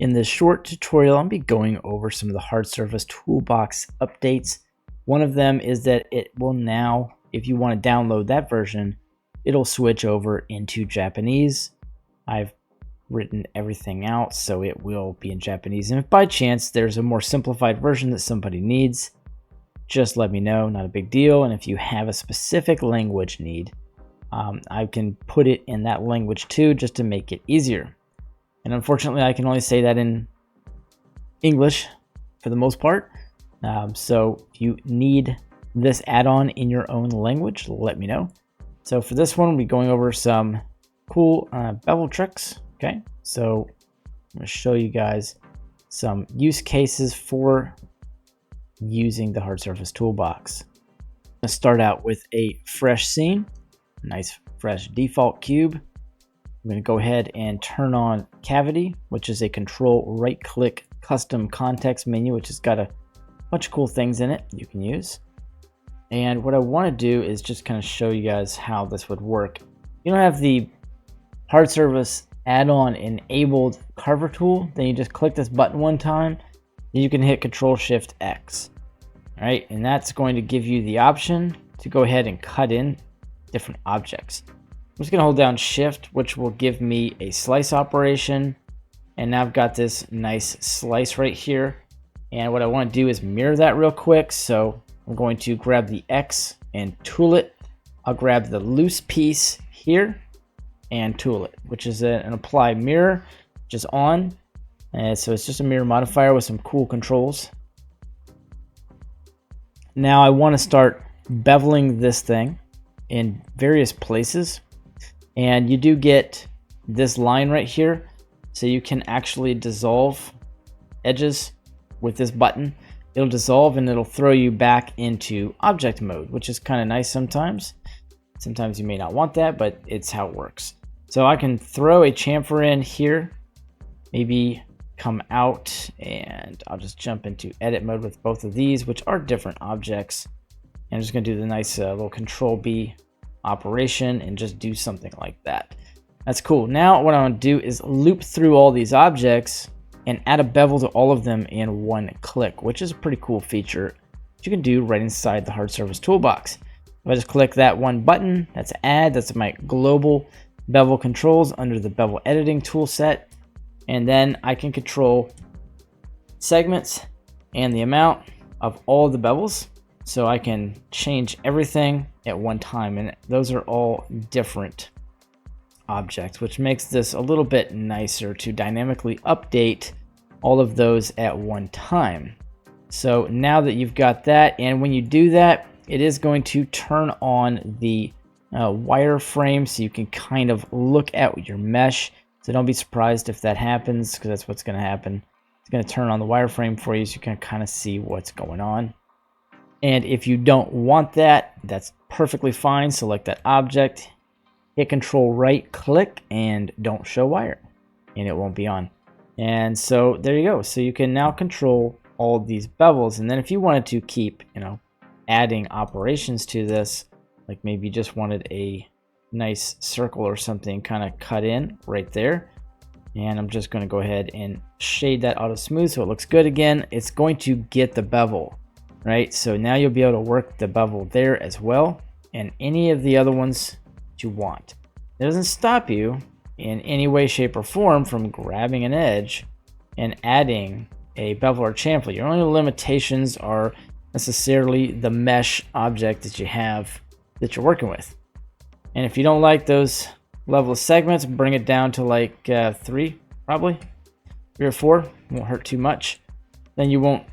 In this short tutorial, I'll be going over some of the hard surface toolbox updates. One of them is that it will now, if you want to download that version, it'll switch over into Japanese. I've written everything out, so it will be in Japanese. And if by chance there's a more simplified version that somebody needs, just let me know, not a big deal. And if you have a specific language need, I can put it in that language too, just to make it easier. And unfortunately, I can only say that in English for the most part. So if you need this add-on in your own language, let me know. So for this one, we'll be going over some cool bevel tricks. Okay, so I'm going to show you guys some use cases for using the hard surface toolbox. I'm going to start out with a fresh scene, nice fresh default cube. I'm going to go ahead and turn on cavity, which is a control right click custom context menu, which has got a bunch of cool things in it you can use. And what I want to do is just kind of show you guys how this would work. You don't have the hard surface add-on enabled carver tool, then you just click this button one time, then you can hit Control Shift X. All right, and that's going to give you the option to go ahead and cut in different objects. I'm just gonna hold down Shift, which will give me a slice operation. And now I've got this nice slice right here. And what I want to do is mirror that real quick. So I'm going to grab the X and tool it. I'll grab the loose piece here and tool it, which is an apply mirror, which is on. And so it's just a mirror modifier with some cool controls. Now I want to start beveling this thing in various places. And you do get this line right here, so you can actually dissolve edges with this button. It'll dissolve and it'll throw you back into object mode, which is kind of nice sometimes. Sometimes you may not want that, but it's how it works. So I can throw a chamfer in here, maybe come out, and I'll just jump into edit mode with both of these, which are different objects. And I'm just going to do the nice little Control B operation and just do something like that. That's cool. Now what I want to do is loop through all these objects and add a bevel to all of them in one click, which is a pretty cool feature that you can do right inside the hard surface toolbox. If I just click that one button, that's add, that's my global bevel controls under the bevel editing tool set. And then I can control segments and the amount of all the bevels. So I can change everything at one time, and those are all different objects, which makes this a little bit nicer to dynamically update all of those at one time. So now that you've got that, and when you do that, it is going to turn on the wireframe, so you can kind of look at your mesh. So don't be surprised if that happens, because that's what's going to happen. It's going to turn on the wireframe for you, so you can kind of see what's going on. And if you don't want that, that's perfectly fine. Select that object, hit Control right click, and don't show wire, and it won't be on. And so there you go. So you can now control all these bevels. And then if you wanted to keep, adding operations to this, like maybe you just wanted a nice circle or something kind of cut in right there. And I'm just going to go ahead and shade that auto smooth so it looks good again. It's going to get the bevel. Right, so now you'll be able to work the bevel there as well, and any of the other ones that you want. It doesn't stop you in any way, shape, or form from grabbing an edge and adding a bevel or chamfer. Your only limitations are necessarily the mesh object that you have that you're working with. And if you don't like those level of segments, bring it down to like 3, probably 3 or 4. Won't hurt too much. Then you won't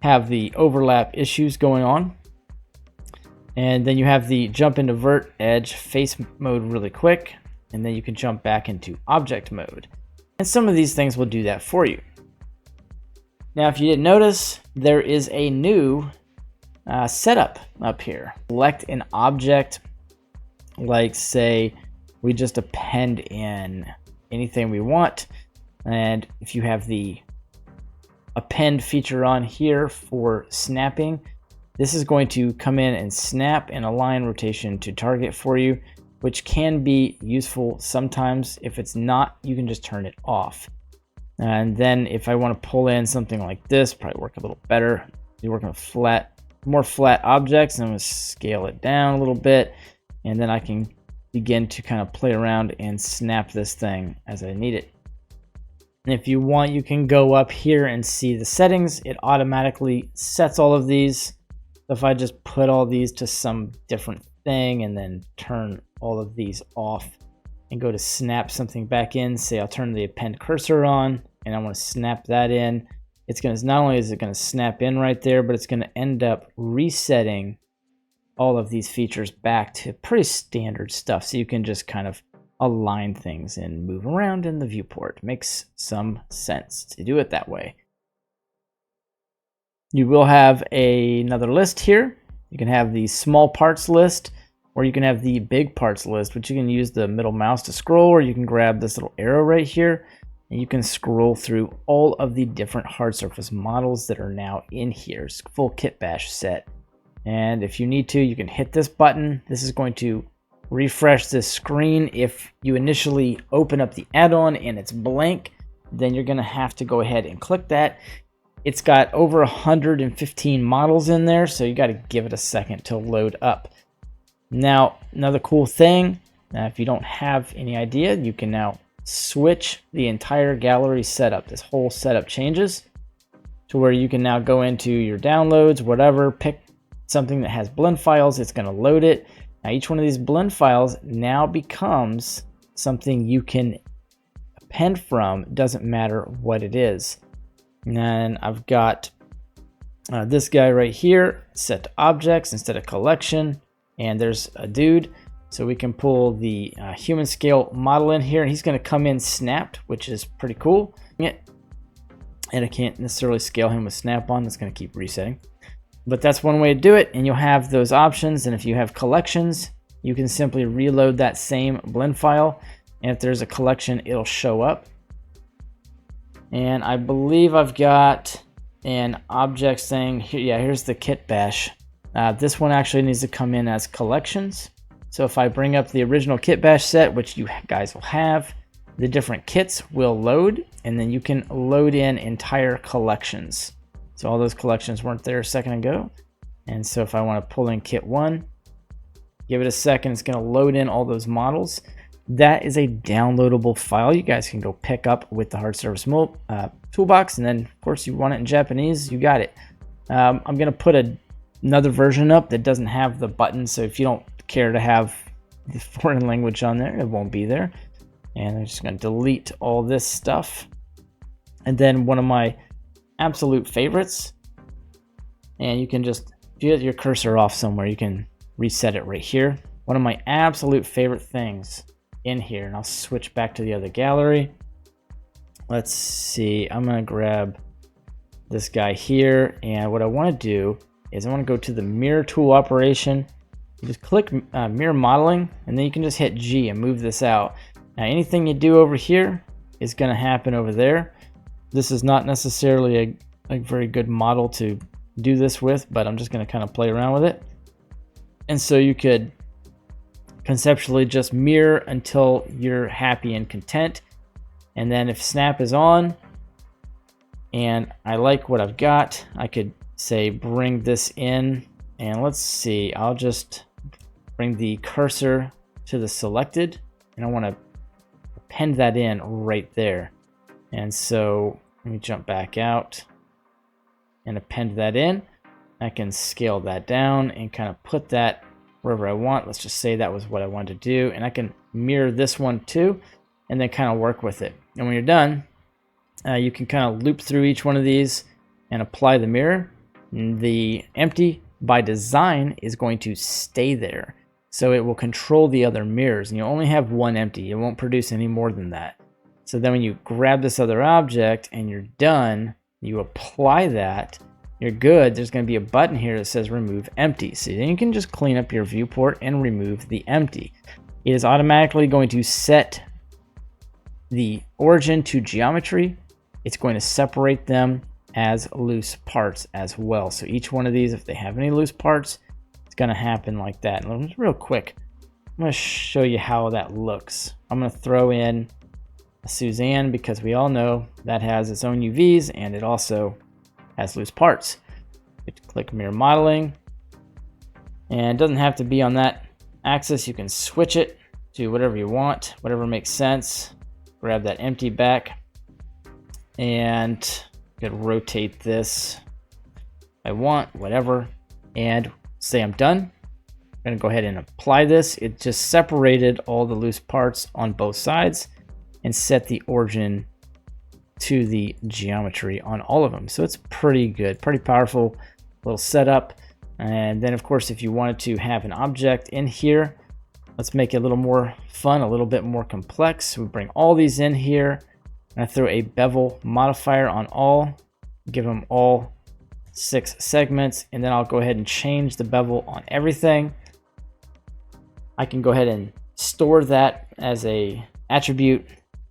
have the overlap issues going on. And then you have the jump into vert edge face mode really quick, and then you can jump back into object mode. And some of these things will do that for you. Now, if you didn't notice, there is a new setup up here. Select an object, like say we just append in anything we want. And if you have the append feature on here for snapping, this is going to come in and snap and align rotation to target for you, which can be useful sometimes. If it's not, you can just turn it off. And then if I want to pull in something like this, probably work a little better. You're working with more flat objects, and I'm going to scale it down a little bit, and then I can begin to kind of play around and snap this thing as I need it. And if you want, you can go up here and see the settings. It automatically sets all of these. If I just put all these to some different thing and then turn all of these off and go to snap something back in, say I'll turn the append cursor on and I want to snap that in, it's going to, not only is it going to snap in right there, but it's going to end up resetting all of these features back to pretty standard stuff. So you can just kind of align things and move around in the viewport. Makes some sense to do it that way. You will have another list here. You can have the small parts list, or you can have the big parts list, which you can use the middle mouse to scroll, or you can grab this little arrow right here and you can scroll through all of the different hard surface models that are now in here. It's a full kit bash set. And if you need to, you can hit this button. This is going to refresh this screen. If you initially open up the add-on and it's blank, then you're going to have to go ahead and click that. It's got over 115 models in there, so you got to give it a second to load up. Now, another cool thing, if you don't have any idea, you can now switch the entire gallery setup. This whole setup changes to where you can now go into your downloads, whatever, pick something that has blend files, it's going to load it. Now each one of these blend files now becomes something you can append from, doesn't matter what it is. And then I've got this guy right here set to objects instead of collection, and there's a dude, so we can pull the human scale model in here, and he's going to come in snapped, which is pretty cool. And I can't necessarily scale him with snap on, it's going to keep resetting. But that's one way to do it, and you'll have those options. And if you have collections, you can simply reload that same blend file, and if there's a collection, it'll show up. And I believe I've got an objects thing here. Yeah, here's the kit bash. This one actually needs to come in as collections. So if I bring up the original kit bash set, which you guys will have, the different kits will load, and then you can load in entire collections. So all those collections weren't there a second ago. And so if I want to pull in kit 1, give it a second, it's going to load in all those models. That is a downloadable file you guys can go pick up with the hard surface toolbox. And then of course you want it in Japanese, you got it. I'm going to put another version up that doesn't have the button. So if you don't care to have the foreign language on there, it won't be there. And I'm just going to delete all this stuff. And then one of my absolute favorites, and you can just, if you get your cursor off somewhere, you can reset it right here. One of my absolute favorite things in here, and I'll switch back to the other gallery. Let's see, I'm going to grab this guy here, and what I want to do is I want to go to the mirror tool operation. You just click mirror modeling, and then you can just hit G and move this out. Now anything you do over here is going to happen over there. This is not necessarily a very good model to do this with, but I'm just going to kind of play around with it. And so you could conceptually just mirror until you're happy and content. And then if snap is on and I like what I've got, I could say bring this in, and let's see, I'll just bring the cursor to the selected, and I want to append that in right there. And so let me jump back out and append that in. I can scale that down and kind of put that wherever I want. Let's just say that was what I wanted to do, and I can mirror this one too and then kind of work with it. And when you're done, you can kind of loop through each one of these and apply the mirror. And the empty by design is going to stay there, so it will control the other mirrors, and you only have one empty. It won't produce any more than that. So then when you grab this other object and you're done, you apply that, you're good. There's going to be a button here that says remove empty. So then you can just clean up your viewport and remove the empty. It is automatically going to set the origin to geometry. It's going to separate them as loose parts as well. So each one of these, if they have any loose parts, it's going to happen like that. And real quick, I'm going to show you how that looks. I'm going to throw in Suzanne, because we all know that has its own UVs and it also has loose parts. Click mirror modeling, and it doesn't have to be on that axis. You can switch it to whatever you want, whatever makes sense. Grab that empty back and you could rotate this I want, whatever, and say I'm done. I'm gonna go ahead and apply this. It just separated all the loose parts on both sides and set the origin to the geometry on all of them. So it's pretty good, pretty powerful little setup. And then of course, if you wanted to have an object in here, let's make it a little more fun, a little bit more complex. We bring all these in here, and I throw a bevel modifier on all, give them all 6 segments, and then I'll go ahead and change the bevel on everything. I can go ahead and store that as a attribute,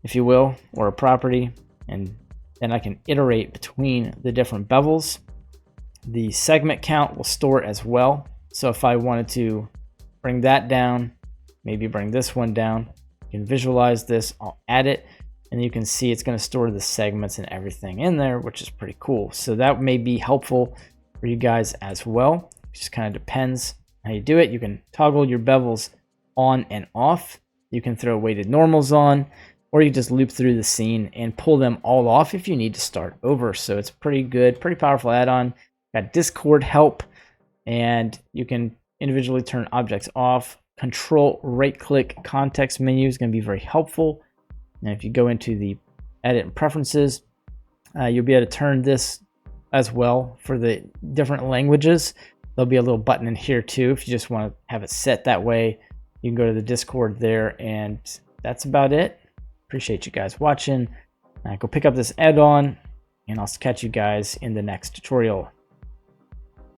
if you will, or a property, and then I can iterate between the different bevels. The segment count will store as well. So if I wanted to bring that down, maybe bring this one down, you can visualize this, I'll add it, and you can see it's going to store the segments and everything in there, which is pretty cool. So that may be helpful for you guys as well. It just kind of depends how you do it. You can toggle your bevels on and off. You can throw weighted normals on, or you just loop through the scene and pull them all off if you need to start over. So it's pretty good, pretty powerful add-on. Got Discord help, and you can individually turn objects off. Control right click context menu is going to be very helpful. And if you go into the edit and preferences, you'll be able to turn this as well for the different languages. There'll be a little button in here too if you just want to have it set that way. You can go to the Discord there, and that's about it. Appreciate you guys watching. Go pick up this add-on, and I'll catch you guys in the next tutorial.